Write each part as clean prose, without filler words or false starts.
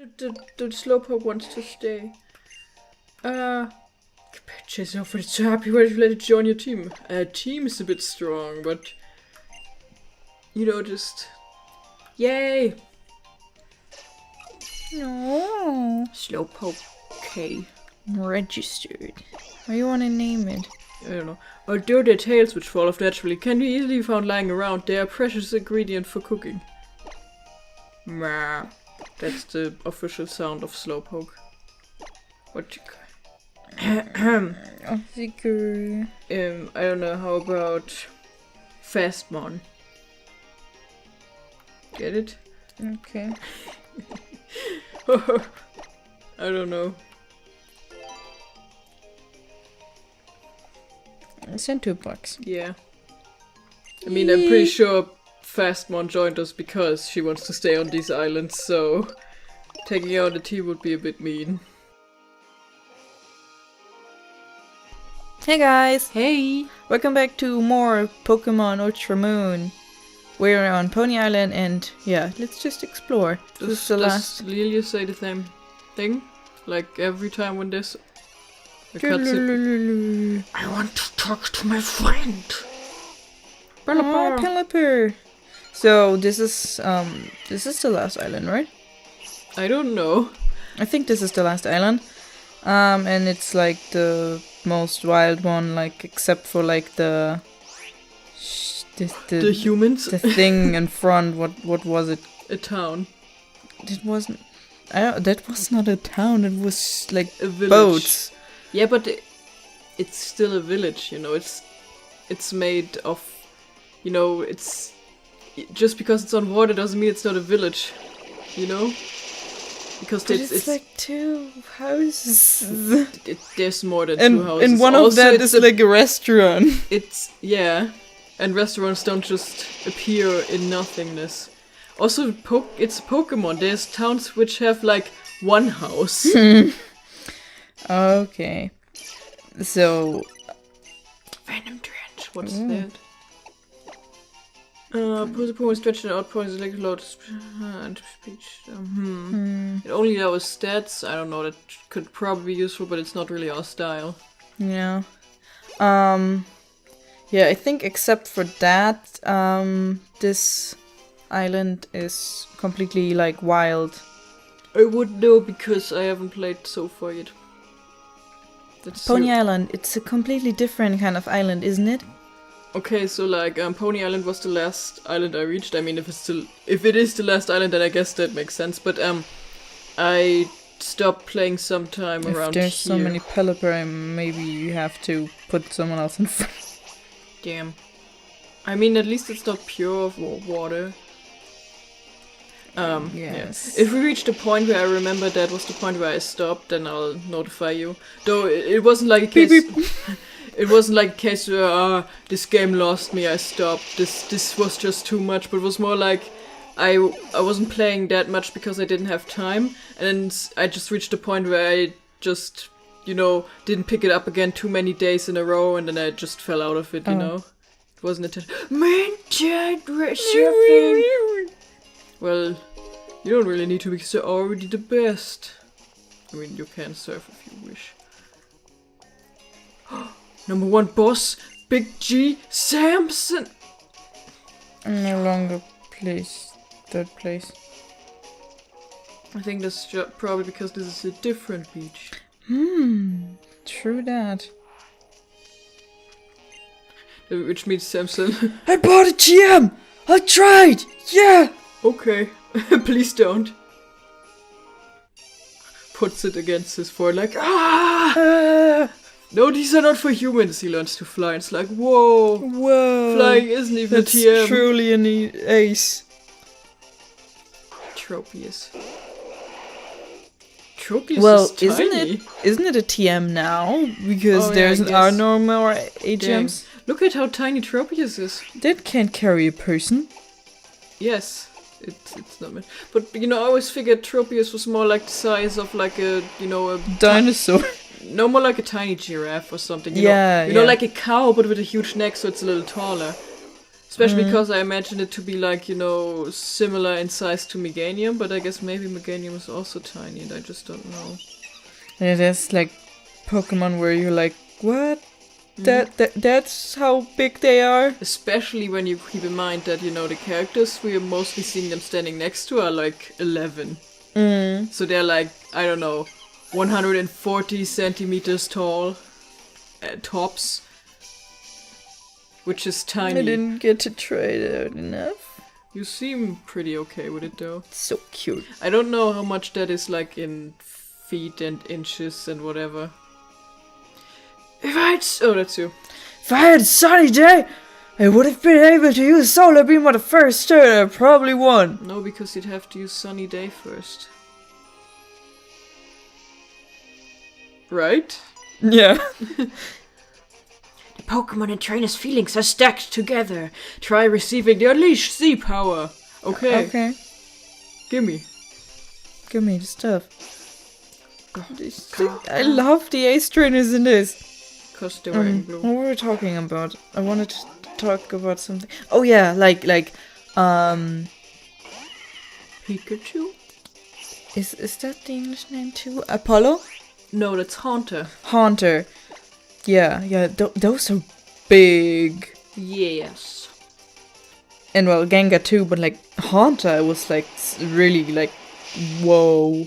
The Slowpoke wants to stay. Chasing off when it's so happy, ready to let it join your team. Team is a bit strong, but you know, just yay! No. Slowpoke K. Registered. How do you want to name it? I don't know. Although their tails, which fall off naturally, can be easily found lying around, they are a precious ingredient for cooking. Meh. That's the official sound of Slowpoke. What you I don't know, how about Fastmon? Get it? Okay. I don't know. Send $2. Yeah. I mean, I'm pretty sure Fastmon joined us because she wants to stay on these islands, so taking out the team would be a bit mean. Hey guys! Hey! Welcome back to more Pokemon Ultra Moon. We're on Poni Island and yeah, let's just explore. This is the last. Does LouLilie say the same thing? Like every time when there's a cutscene? I want to talk to my friend! Oh, Pelipper! So this is the last island, right? I don't know. I think this is the last island. And it's like the most wild one, like except for like the humans. The thing in front. What was it? A town. It wasn't. That was not a town. It was like a village. Boats. Yeah, but it's still a village. You know, it's made of. You know, it's just because it's on water doesn't mean it's not a village. You know. Because it's like 2 houses. There's more than 2 houses. And one of that is like a restaurant. Yeah. And restaurants don't just appear in nothingness. Also, it's Pokemon. There's towns which have like 1 house. Okay. So... Venom Trench. What's that? Pokemon stretching out points like a lot of speech. It only allows stats. I don't know, that could probably be useful, but it's not really our style. Yeah. Yeah, I think except for that, this island is completely like wild. I wouldn't know because I haven't played so far yet. Poni Island, it's a completely different kind of island, isn't it? Okay, so like Poni Island was the last island I reached. I mean, if it is the last island, then I guess that makes sense. But I stopped playing sometime around here. If there's so many Pelipper, maybe you have to put someone else in front. Damn. I mean, at least it's not pure water. Yes. Yeah. If we reach the point where I remember that was the point where I stopped, then I'll notify you. Though it wasn't like a case. Beep, beep. It wasn't like a case where this game lost me, I stopped. This was just too much, but it was more like I wasn't playing that much because I didn't have time, and I just reached a point where I just, you know, didn't pick it up again too many days in a row, and then I just fell out of it, you know? It wasn't a surfing. Well, you don't really need to because you're already the best. I mean, you can surf if you wish. Number 1 boss, Big G Samson. No longer third place. I think that's probably because this is a different beach. True that. Which means Samson. I bought a GM! I tried! Yeah! Okay. Please don't. Puts it against his forehead like, No, these are not for humans. He learns to fly. It's like, whoa. Flying isn't even a TM. That's truly an ace. Tropius well, is tiny. Isn't it a TM now? Because are no more HMs. Look at how tiny Tropius is. That can't carry a person. Yes. It's not meant. But, you know, I always figured Tropius was more like the size of like a, you know, a dinosaur. No, more like a tiny giraffe or something. You know, like a cow but with a huge neck, so it's a little taller. Especially because I imagine it to be like, you know, similar in size to Meganium, but I guess maybe Meganium is also tiny and I just don't know. Yeah, there's like Pokemon where you're like, what? That's how big they are? Especially when you keep in mind that, you know, the characters we're mostly seeing them standing next to are like 11. So they're like, I don't know, 140 centimeters tall, tops. Which is tiny. I didn't get to try it out enough. You seem pretty okay with it though. So cute. I don't know how much that is like in feet and inches and whatever. Oh, that's you. If I had a sunny day, I would have been able to use Solar Beam on the first turn. I probably won. No, because you'd have to use Sunny Day first. Right? Yeah. The Pokemon and trainers' feelings are stacked together. Try receiving the Unleash Z power. Okay. Okay. Gimme. Give me the stuff. I love the Ace trainers in this. Because they were in blue. What were we talking about? I wanted to talk about something. Oh yeah, like Pikachu? Is that the English name too? Apollo? No, that's Haunter. Haunter. Yeah, those are big. Yes. And well, Gengar too, but like Haunter was like really like, whoa.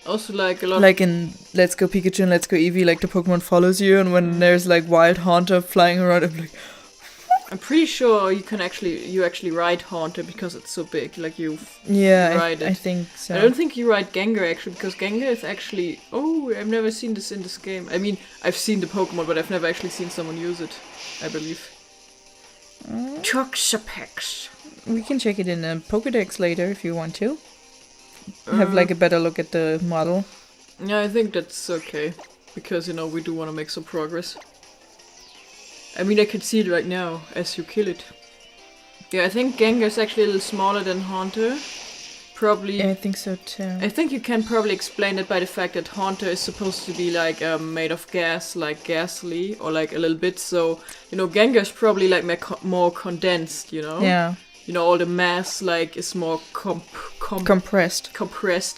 Also like a lot Like in Let's Go Pikachu and Let's Go Eevee, like the Pokemon follows you, and when there's like wild Haunter flying around, I'm like, I'm pretty sure you actually ride Haunter because it's so big. Like you ride it. I think so. I don't think you ride Gengar actually, because Gengar is actually... Oh, I've never seen this in this game. I mean, I've seen the Pokemon, but I've never actually seen someone use it, I believe. Toxapex. We can check it in a Pokédex later if you want to. Have like a better look at the model. Yeah, I think that's okay. Because, you know, we do want to make some progress. I mean, I can see it right now as you kill it. Yeah, I think Gengar's actually a little smaller than Haunter. Probably. Yeah, I think so too. I think you can probably explain it by the fact that Haunter is supposed to be like made of gas, like Ghastly, or like a little bit. So, you know, Gengar's probably like more condensed, you know? Yeah. You know, all the mass like is more compressed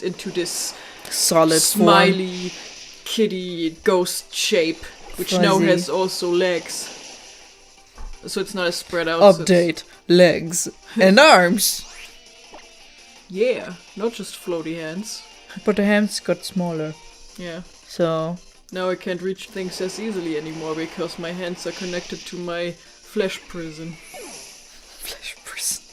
into this solid smiley kitty ghost shape, which now Fuzzy. has also legs. So it's not as spread out. Update. Legs and arms. Yeah, not just floaty hands. But the hands got smaller. Yeah. So Now I can't reach things as easily anymore because my hands are connected to my flesh prison. flesh prison.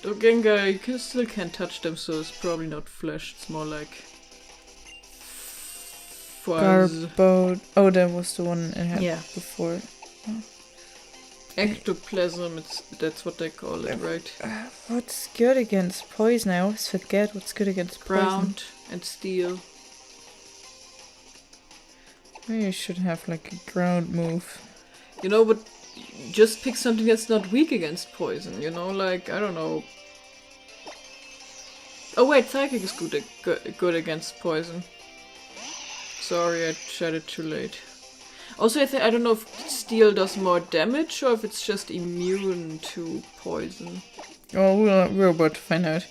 Though Gengar, you still can't touch them, so it's probably not flesh. It's more like fuzz. Garbo. Oh, that was the one I had before. Ectoplasm, that's what they call it, right? What's good against poison? I always forget what's good against poison. Ground and steel. Maybe you should have like a ground move. You know, but just pick something that's not weak against poison, you know? Like, I don't know. Oh wait, Psychic is good against poison. Sorry, I tried it too late. Also, I don't know if steel does more damage or if it's just immune to poison. Oh, we're about to find out.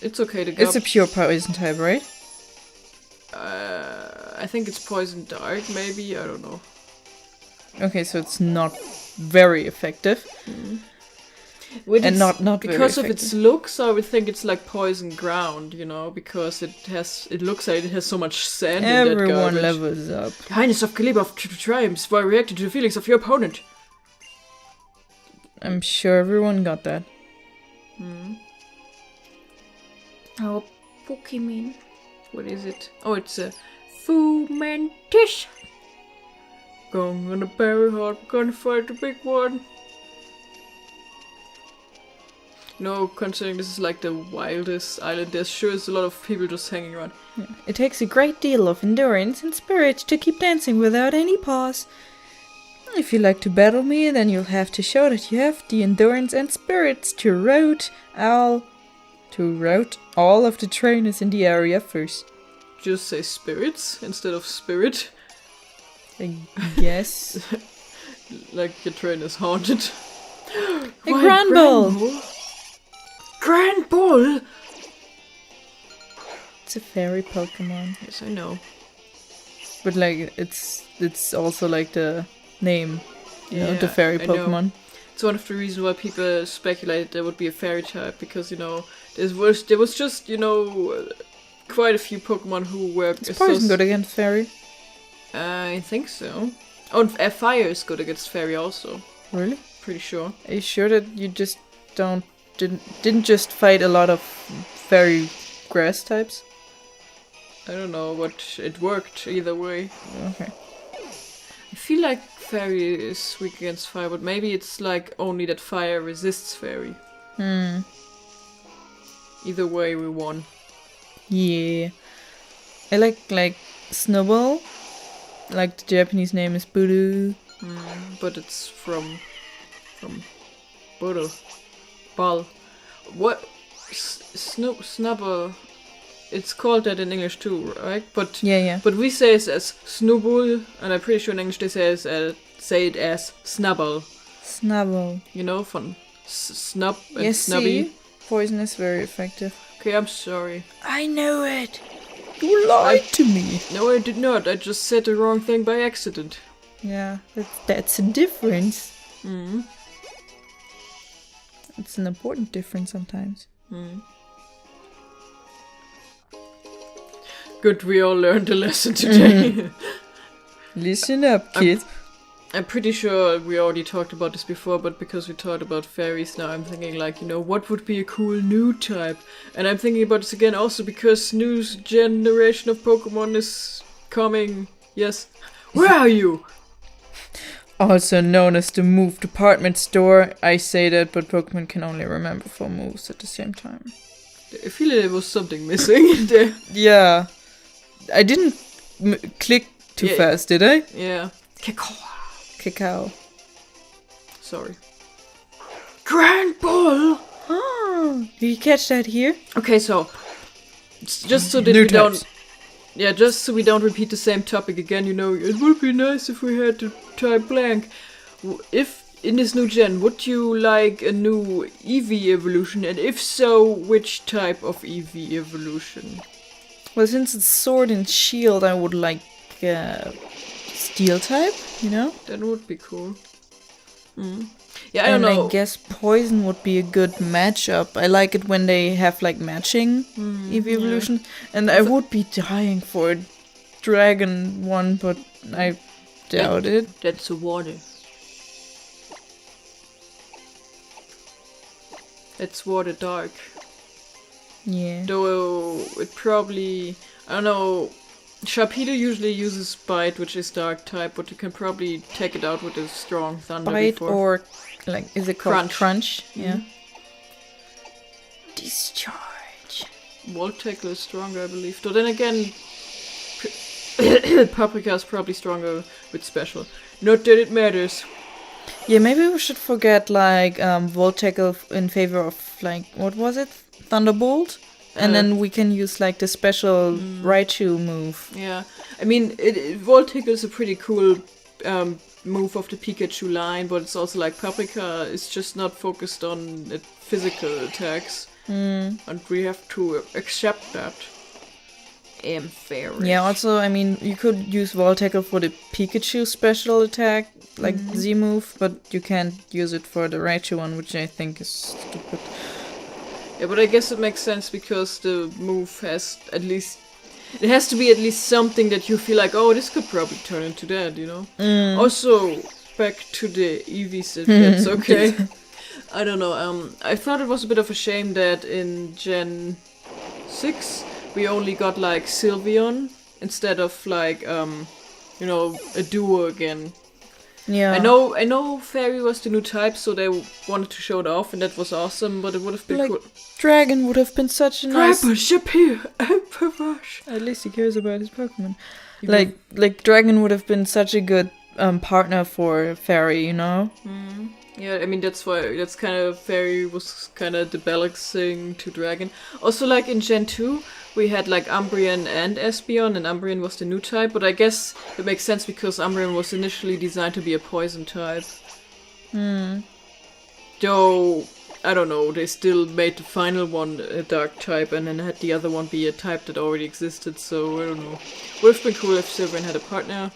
It's okay to go. It's a pure poison type, right? I think it's poison dart, maybe? I don't know. Okay, so it's not very effective. And not very because of effective. its looks, I would think it's like poison ground, you know, because it looks like it has so much sand in that Everyone garbage. levels up. The highness of Caliber triumphs while reacting to the feelings of your opponent. I'm sure everyone got that. Oh, Pokemon. What is it? Oh, it's a Fumantis. Going on a berry hard, we're gonna fight the big one. No, considering this is like the wildest island, there's sure is a lot of people just hanging around. It takes a great deal of endurance and spirit to keep dancing without any pause. If you like to battle me, then you'll have to show that you have the endurance and spirits to rout all of the trainers in the area first. Just say spirits instead of spirit. I guess. like your train is haunted. A Grand Bull! Grand Bull! It's a fairy Pokemon. Yes, I know. But like, it's also like the name, you know, the fairy I know. Pokemon. It's one of the reasons why people speculated there would be a fairy type, because, you know, there was just, you know, quite a few Pokemon who were... Is poison good against fairy? I think so. Oh, and fire is good against fairy also. Really? Pretty sure. Are you sure that you just didn't just fight a lot of fairy grass types? I don't know, but it worked either way. Okay. I feel like fairy is weak against fire, but maybe it's like only that fire resists fairy. Either way, we won. Yeah. I like Snowball. Like the Japanese name is Buru. But it's from Buru. Ball. What? Snubble. It's called that in English too, right? But Yeah. But we say it as Snubble, and I'm pretty sure in English they say it as Snubble. Snubble. You know, from snub and Yes, snubby. see? Poison is very effective. Okay, I'm sorry. I know it. You lied to me. No, I did not. I just said the wrong thing by accident. Yeah, that's a difference. It's an important difference sometimes. Good, we all learned a lesson today. Listen up, kids. I'm pretty sure we already talked about this before, but because we talked about fairies, now I'm thinking like, you know, what would be a cool new type? And I'm thinking about this again also because new generation of Pokemon is coming. Yes. Where are you? Also known as the Move Department Store. I say that, but Pokemon can only remember 4 moves at the same time. I feel like there was something missing in there. Yeah. I didn't click too fast, did I? Yeah. Cacao. Sorry. Grand Bull! Oh, did you catch that here? Okay, so just so that New we types. don't... Yeah, just so we don't repeat the same topic again, you know, it would be nice if we had to type blank. If, in this new gen, would you like a new Eevee evolution? And if so, which type of Eevee evolution? Well, since it's Sword and Shield, I would like Steel type, you know? That would be cool. Yeah, I don't and know. I guess Poison would be a good matchup. I like it when they have like matching Eevee evolution. And I would be dying for a Dragon one, but I doubt it. That's a water. It's water dark. Yeah. Though it probably... I don't know... Sharpedo usually uses Bite, which is dark type, but you can probably take it out with a strong Thunder Bite before. or, like, is it called Crunch? Yeah. Discharge. Volt Tackle is stronger, I believe. Though then again... Paprika is probably stronger with Special. Not that it matters. Yeah, maybe we should forget, like, Volt Tackle in favor of, like, what was it? Thunderbolt? And then we can use like the special Raichu move. Yeah, I mean, Volt Tackle is a pretty cool move of the Pikachu line, but it's also like Paprika is just not focused on physical attacks, and we have to accept that. Fair. Yeah, also, I mean, you could use Volt Tackle for the Pikachu special attack, like Z move, but you can't use it for the Raichu one, which I think is stupid. Yeah, but I guess it makes sense because the move has at least... It has to be at least something that you feel like, oh, this could probably turn into that, you know? Also, back to the Eevees, if that's okay. I don't know, I thought it was a bit of a shame that in Gen 6 we only got like Sylveon instead of like, you know, a duo again. Yeah. I know Fairy was the new type, so they wanted to show it off, and that was awesome, but it would have been like, cool. Dragon would have been such a nice... At At least he cares about his Pokemon. Like Dragon would have been such a good partner for Fairy, you know? Yeah, I mean, that's kind of Fairy was kind of the balancing to Dragon. Also, like in Gen 2, we had like Umbreon and Espeon, and Umbreon was the new type, but I guess it makes sense because Umbreon was initially designed to be a poison type. Though, I don't know, they still made the final one a dark type and then had the other one be a type that already existed, so I don't know. Would have been cool if Sylveon had a partner,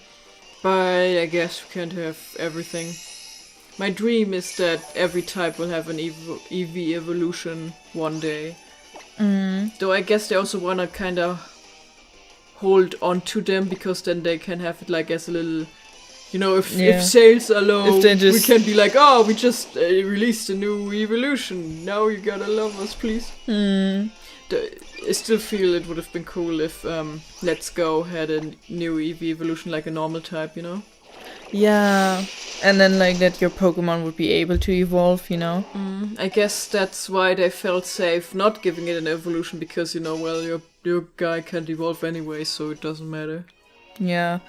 but I guess we can't have everything. My dream is that every type will have an EV evolution one day. Though I guess they also wanna kinda hold on to them because then they can have it like as a little, you know, if sales are low, we can be like, oh, we just released a new evolution. Now you gotta love us, please. I still feel it would have been cool if Let's Go had a new EV evolution like a normal type, you know? Yeah, and then like that your Pokemon would be able to evolve, you know? I guess that's why they felt safe not giving it an evolution because, you know, well, your guy can't evolve anyway, so it doesn't matter. Yeah.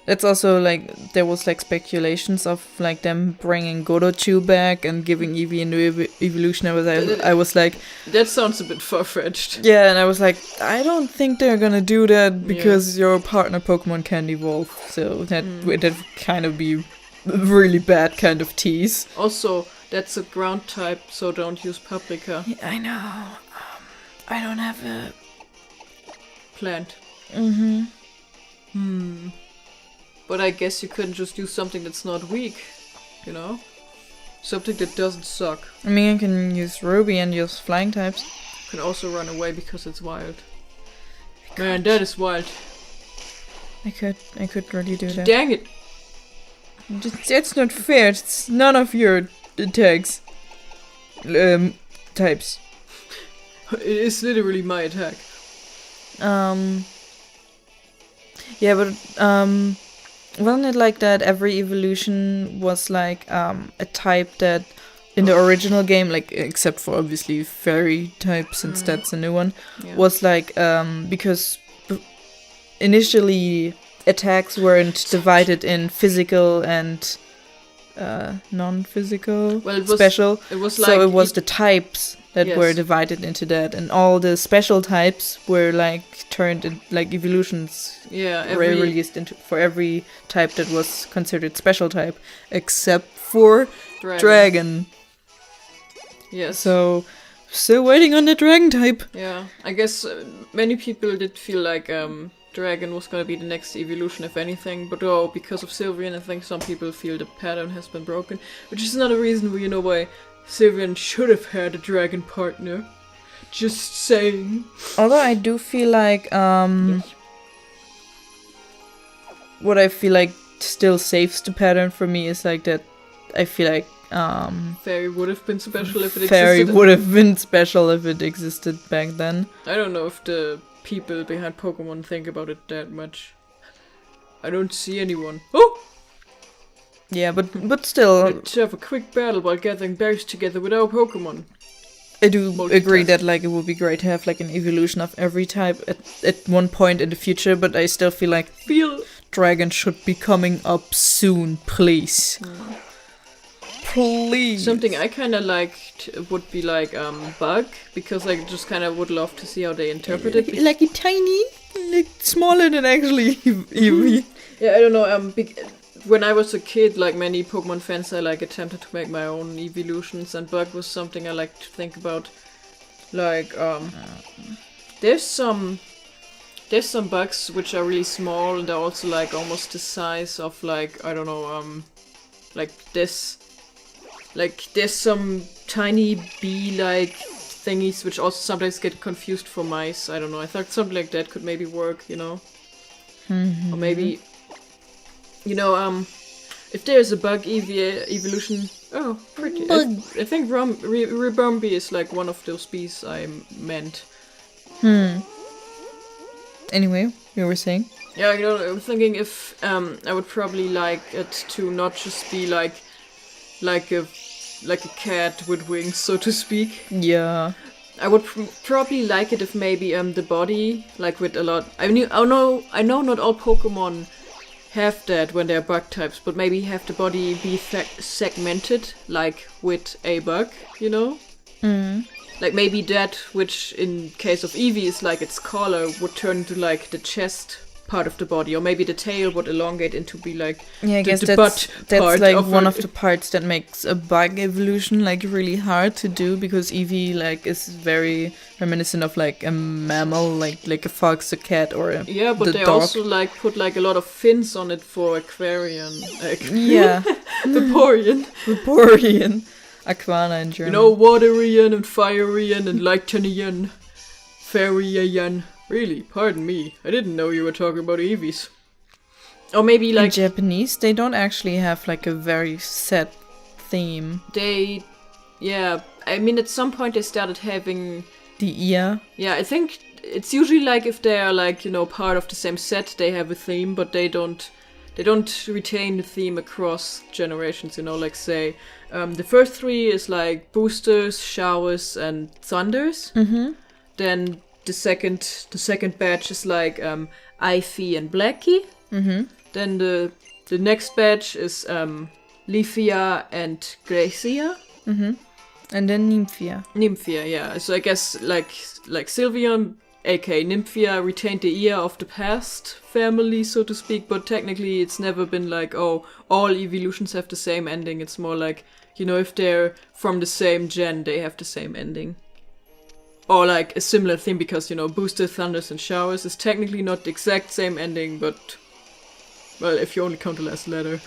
That's also like, there was like speculations of like them bringing Godochu back and giving Eevee a new evolution. I was like... That sounds a bit far-fetched. Yeah, and I was like, I don't think they're gonna do that because your partner Pokemon can't evolve. So that would kind of be a really bad kind of tease. Also, that's a ground type, so don't use Paprika. Yeah, I know. I don't have a... Plant. But I guess you couldn't just use something that's not weak, you know? Something that doesn't suck. I mean, I can use Ruby and use flying types. You can also run away because it's wild. Man, that is wild. I could really do that. Dang it! That's not fair. It's none of your attacks. Types. It is literally my attack. Yeah, but wasn't it like that every evolution was like a type that in the original game, like except for obviously fairy type since that's a new one, was like because initially attacks weren't divided in physical and non-physical, special. It was so it was the types that were divided into that, and all the special types were like turned in like evolutions. Yeah, were released into for every type that was considered special type, except for dragon. Yes. So still waiting on the dragon type. Yeah, I guess many people did feel like dragon was gonna be the next evolution, if anything. But because of Sylveon, I think some people feel the pattern has been broken, which is another reason why, you know, why Sylveon should have had a dragon partner. Just saying. Although I do feel like what I feel like still saves the pattern for me is like that I feel like Fairy would have been special if it existed. Fairy would have been special if it existed back then. I don't know if the people behind Pokemon think about it that much. I don't see anyone. Oh! Yeah, but still... Let's have a quick battle while gathering berries together with our Pokemon. I do agree that like it would be great to have like an evolution of every type at one point in the future, but I still feel like Dragon should be coming up soon, please. Please. Something I kind of liked would be like Bug, because I just kind of would love to see how they interpret it. Like a tiny, like smaller than actually Eevee. Yeah, I don't know. When I was a kid, like many Pokemon fans, I like attempted to make my own evolutions, and Bug was something I like to think about. Like, there's some bugs which are really small, and they're also like almost the size of like, I don't know, like this. Like, there's some tiny bee-like thingies which also sometimes get confused for mice. I don't know. I thought something like that could maybe work, you know? Or maybe, you know, if there's a bug evolution... Oh, pretty. I think Ribombee is like one of those bees I meant. Anyway, you were saying? Yeah, you know, I'm thinking if I would probably like it to not just be like a cat with wings, so to speak. Yeah. I would probably like it if maybe the body, like with a lot... I know not all Pokemon have that when they're bug types, but maybe have the body be segmented, like with a bug, you know? like maybe that, which in case of Eevee is like its collar, would turn into like the chest part of the body, or maybe the tail would elongate into be like Yeah, I guess the butt that's part like of one her. of the parts that makes a bug evolution like really hard to do, because Eevee like is very reminiscent of like a mammal, like a fox, a cat, or Yeah, but the they dog. also like put like a lot of fins on it for aquarium. Yeah, Vaporeon. Vaporeon, Aquana in German. You know, Waterian and Fireian and Lightonian. Fairyian. Really, pardon me. I didn't know you were talking about Eevees. Or maybe in like Japanese, they don't actually have like a very set theme. they, yeah. I mean, at some point they started having. The ear. Yeah, I think it's usually like if they are like, you know, part of the same set, they have a theme, but they don't retain the theme across generations, you know, like say the first three is like boosters, showers, and thunders. Mm-hmm. Then the second batch is like Ivy and Blackie. Mm-hmm. Then the next batch is Leafia and Glacia. Mm-hmm. And then Nymphia. Nymphia, yeah. So I guess like Sylveon, aka Nymphia, retained the ear of the past family, so to speak, but technically it's never been like, oh, all evolutions have the same ending. It's more like, you know, if they're from the same gen, they have the same ending. Or like a similar thing, because, you know, Booster, Thunders, and Showers is technically not the exact same ending, but, well, if you only count the last letter.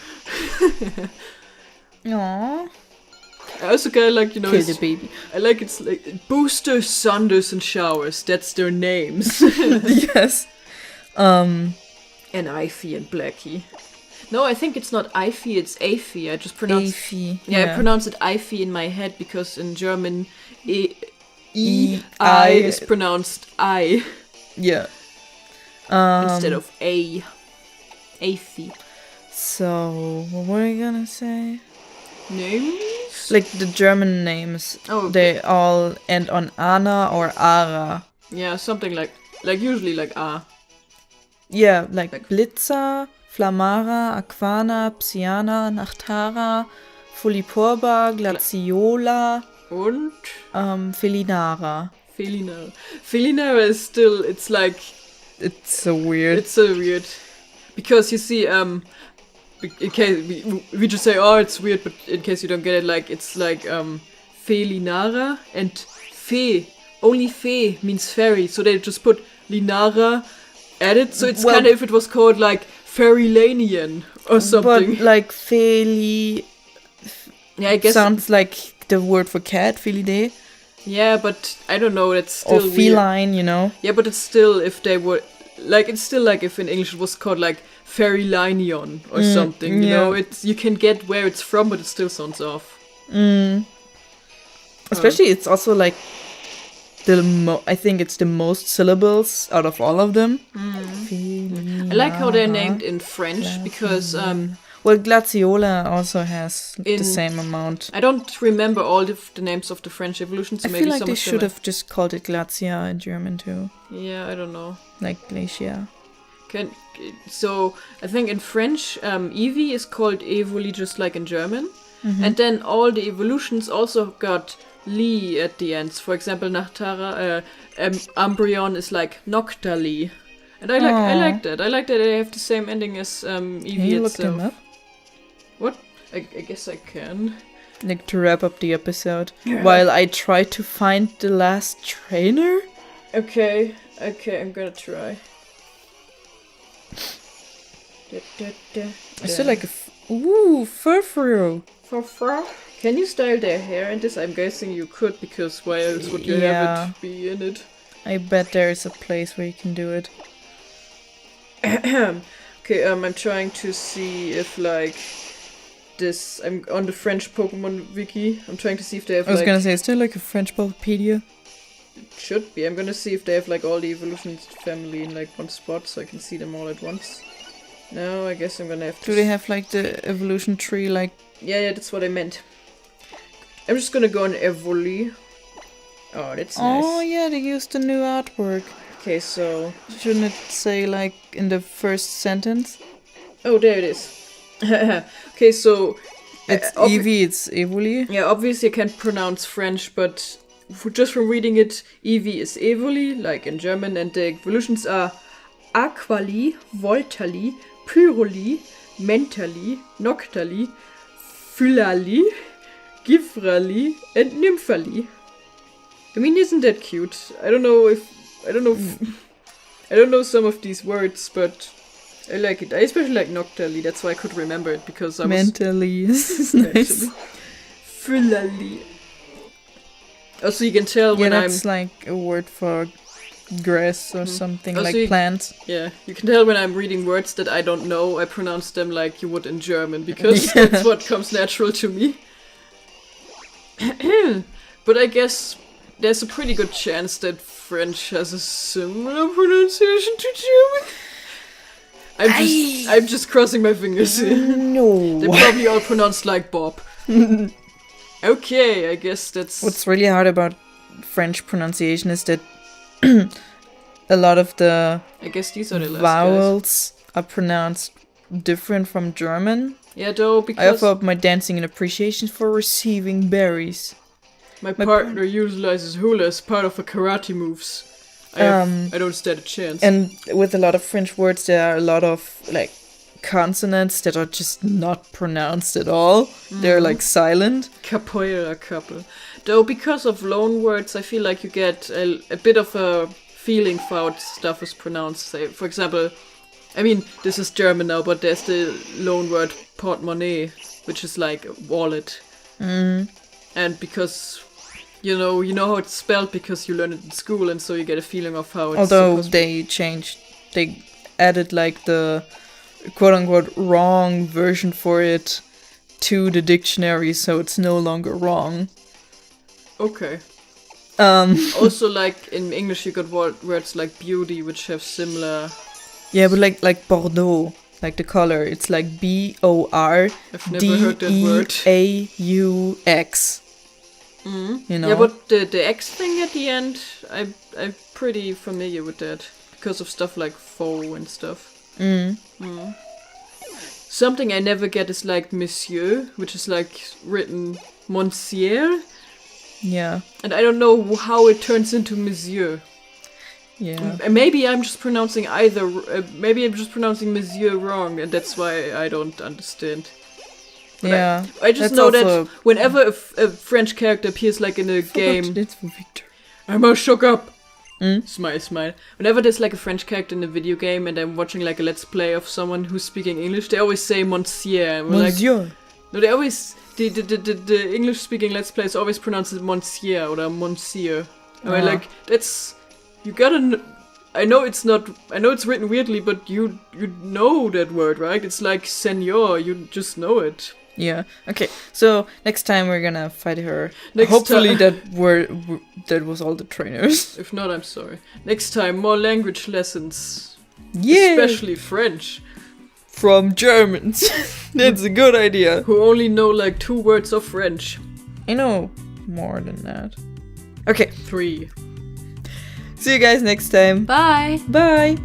Aww. I also kind of like, you know, Kill the baby. I like it's like Booster, Thunders, and Showers. That's their names. Yes. And Ivy and Blackie. No, I think it's not Ivy, it's Aethy. I just pronounce Aethy. I pronounce it Ivy in my head because in German I is pronounced I Yeah. instead of A. Aethy. So, what were you gonna say? Names? Like the German names, Oh, okay. they all end on Ana or Ara. Yeah, something like usually like A. Yeah, like Like- Blitzer, Flamara, Aquana, Psyana, Nachtara, Fuliporba, Glaciola, Und Felinara. Felinara. Felinara is still, it's like, It's so weird. it's so weird. Because you see, in case we just say, oh, it's weird, but in case you don't get it, like, it's like, Felinara and Fe. Only Fe means fairy, so they just put Linara at it, so it's Well- kind of if it was called, like, Fairylanian or something. But like Feli Yeah, I guess. sounds like the word for cat, Felidae. Yeah, but I don't know, it's still Or weird. feline, you know? Yeah, but it's still, if they were, like, it's still like if in English it was called, like, Fairylanion or something, you yeah. know? It's, you can get where it's from, but it still sounds off. Especially, it's also like I think it's the most syllables out of all of them. I like how they're named in French, because, Well, Glaciola also has the In- same amount. I don't remember all the names of the French evolutions, so I maybe feel like some they of them should have just called it Glacia in German too. Yeah, I don't know. Like Glacia. So I think in French, Eevee is called Evoli just like in German, Mm-hmm. and then all the evolutions also got Li at the ends. For example, Nachtara, Umbreon is like Noctali, and I like that. I like that they have the same ending as Eevee Can you look itself. them up? What? I guess I can. Like to wrap up the episode. While I try to find the last trainer? Okay, I'm gonna try. I still like ooh, Furfuru. Can you style their hair in this? I'm guessing you could, because why else would you Yeah. have it be in it? I bet there's a place where you can do it. Okay, I'm trying to see if like this. I'm on the French Pokemon wiki. I'm trying to see if they have I was like. gonna say, is there like a French Wikipedia? Should be. I'm gonna see if they have like all the evolutions family in like one spot, so I can see them all at once. No, I guess I'm gonna have to. Do they have like the evolution tree like... Yeah, that's what I meant. I'm just gonna go on Evoli. Oh, that's Oh nice. yeah, they used the new artwork. Okay, so. Shouldn't it say like in the first sentence? Oh, there it is. Okay, so. It's obvi- Eevee, it's Evoli. Yeah, obviously I can't pronounce French, but just from reading it, Eevee is Evoli, like in German, and the evolutions are Aquali, Voltali, Pyroli, Mentali, Noctali, Phylali, Gifrali, and Nymphali. I mean, isn't that cute? I don't know some of these words, but I like it. I especially like Noctali, that's why I could remember it, because I was... Mentally is nice. Phylali. Also, you can tell when that's like a word for grass or something, also like plants. Yeah, you can tell when I'm reading words that I don't know, I pronounce them like you would in German, because that's what comes natural to me. But I guess there's a pretty good chance that French has a similar pronunciation to German. I'm just crossing my fingers here. No. They're probably all pronounced like Bob. Okay, I guess that's... What's really hard about French pronunciation is that a lot of the I guess these are the last vowels are pronounced different from German. Yeah, though, I because offer up my dancing in appreciation for receiving berries. my partner utilizes hula as part of her karate moves. I don't stand a chance. And with a lot of French words, there are a lot of like consonants that are just not pronounced at all. They're like silent. Capoeira couple. Though, because of loan words, I feel like you get a bit of a feeling for how stuff is pronounced. Say, for example, I mean, this is German now, but there's the loan word portemonnaie, which is like a wallet. And because you know how it's spelled because you learn it in school, and so you get a feeling of how it's Although they added like the quote-unquote wrong version for it to the dictionary, so it's no longer wrong. Okay. Also, like in English, you got words like beauty, which have similar. Yeah, but like Bordeaux, like the color, it's like BORDEAUX. I've never heard that word. You know? Yeah, but the X thing at the end, I'm pretty familiar with that because of stuff like faux and stuff. Something I never get is like monsieur, which is like written monsieur. Yeah. And I don't know how it turns into monsieur. Yeah. Maybe I'm just pronouncing maybe I'm just pronouncing monsieur wrong, and that's why I don't understand. But yeah. I just know that whenever a French character appears like in a game... I'm all shook up. Smile. Whenever there's like a French character in a video game and I'm watching like a let's play of someone who's speaking English, they always say monsieur. And we're Monsieur. Like, no, they always... The English-speaking let's plays always pronounce it monsieur or monsieur. And we're like, that's... You gotta... I know it's written weirdly, but you know that word, right? It's like senor, you just know it. Yeah. Okay. So next time we're gonna fight her. Hopefully that was all the trainers. If not, I'm sorry. Next time, more language lessons. Yeah. Especially French. From Germans. That's a good idea. Who only know like 2 words of French. I know more than that. Okay. 3. See you guys next time. Bye. Bye.